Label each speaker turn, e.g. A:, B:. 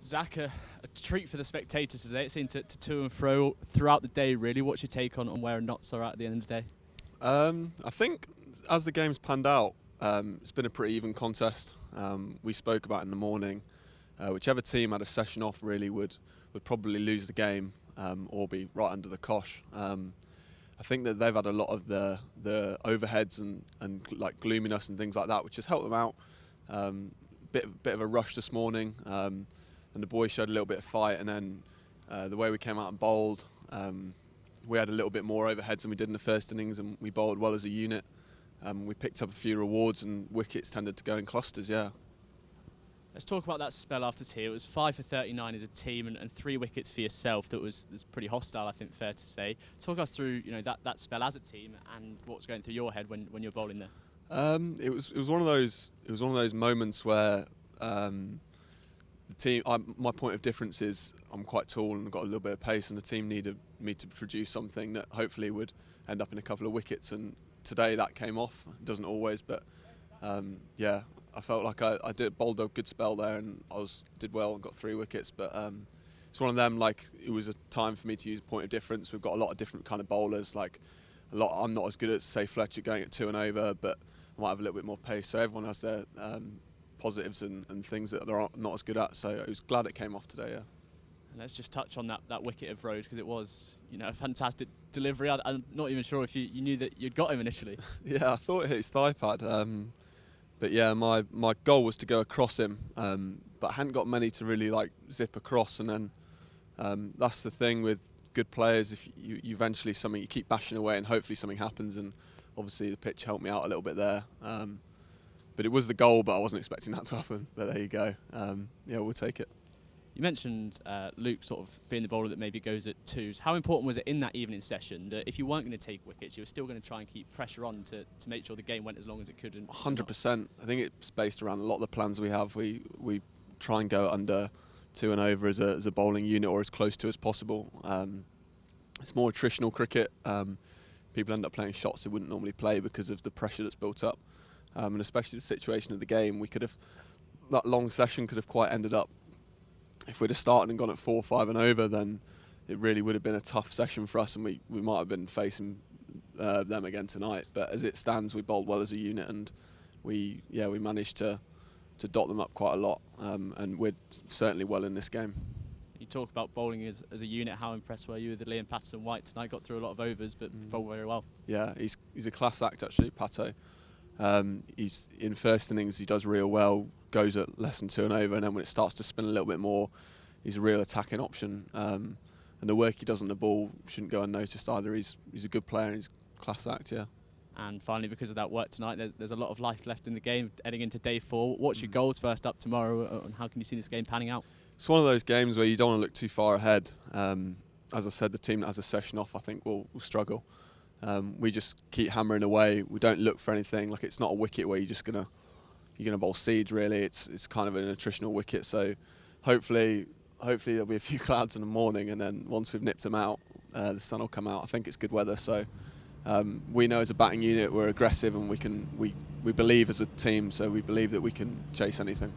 A: Zak, a treat for the spectators today. It seemed to and fro throughout the day, really. What's your take on where knots are at the end of the day?
B: I think as the game's panned out, it's been a pretty even contest. We spoke about in the morning, whichever team had a session off really would probably lose the game or be right under the cosh. I think that they've had a lot of the overheads and like gloominess and things like that, which has helped them out. Bit of a rush this morning, and the boys showed a little bit of fight, and then the way we came out and bowled, we had a little bit more overheads than we did in the first innings, and we bowled well as a unit. We picked up a few rewards, and wickets tended to go in clusters. Yeah.
A: Let's talk about that spell after tea. It was 5 for 39 as a team, and 3 wickets for yourself. That's pretty hostile, I think, fair to say. Talk us through, that spell as a team and what's going through your head when you're bowling there.
B: It was one of those moments where the team. My point of difference is I'm quite tall and I've got a little bit of pace, and the team needed me to produce something that hopefully would end up in a couple of wickets. And today that came off. It doesn't always, but yeah, I felt like I bowled a good spell there, and did well and got 3 wickets. But it's one of them. Like, it was a time for me to use point of difference. We've got a lot of different kind of bowlers. Like I'm not as good as, say, Fletcher going at 2 and over, but I might have a little bit more pace. So everyone has their positives and things that they're not as good at. So I was glad it came off today. Yeah.
A: And let's just touch on that Wicket of Rose, because it was a fantastic delivery. I'm not even sure if you knew that you'd got him initially.
B: Yeah, I thought it hit his thigh pad. But yeah, my goal was to go across him, but I hadn't got many to really zip across. And then that's the thing with good players. If you eventually you keep bashing away, and hopefully something happens. And obviously the pitch helped me out a little bit there. But it was the goal, but I wasn't expecting that to happen. But there you go. Yeah, we'll take it.
A: You mentioned Luke sort of being the bowler that maybe goes at 2s. How important was it in that evening session that if you weren't going to take wickets, you were still going to try and keep pressure on to make sure the game went as long as it could?
B: 100%. I think it's based around a lot of the plans we have. We try and go under 2 and over as a bowling unit, or as close to as possible. It's more attritional cricket. People end up playing shots they wouldn't normally play because of the pressure that's built up. And especially the situation of the game, that long session could have quite ended up. If we'd have started and gone at 4, 5 and over, then it really would have been a tough session for us, and we might have been facing them again tonight. But as it stands, we bowled well as a unit, and we managed to dot them up quite a lot, and we're certainly well in this game.
A: You talk about bowling as a unit. How impressed were you with the Liam Patterson-White tonight? Got through a lot of overs, but bowled very well. Yeah,
B: he's a class act actually, Pato. He's in first innings, he does real well, goes at less than 2 and over, and then when it starts to spin a little bit more, he's a real attacking option. And the work he does on the ball shouldn't go unnoticed either. He's a good player, and he's a class act, yeah.
A: And finally, because of that work tonight, there's a lot of life left in the game heading into day 4. What's your goals first up tomorrow, and how can you see this game panning out?
B: It's one of those games where you don't want to look too far ahead. As I said, the team that has a session off, I think, will struggle. We just keep hammering away. We don't look for anything. Like, it's not a wicket where you're gonna bowl seeds. Really, it's kind of an attritional wicket. So hopefully there'll be a few clouds in the morning, and then once we've nipped them out, the sun will come out. I think it's good weather. So we know as a batting unit we're aggressive, and we believe as a team. So we believe that we can chase anything.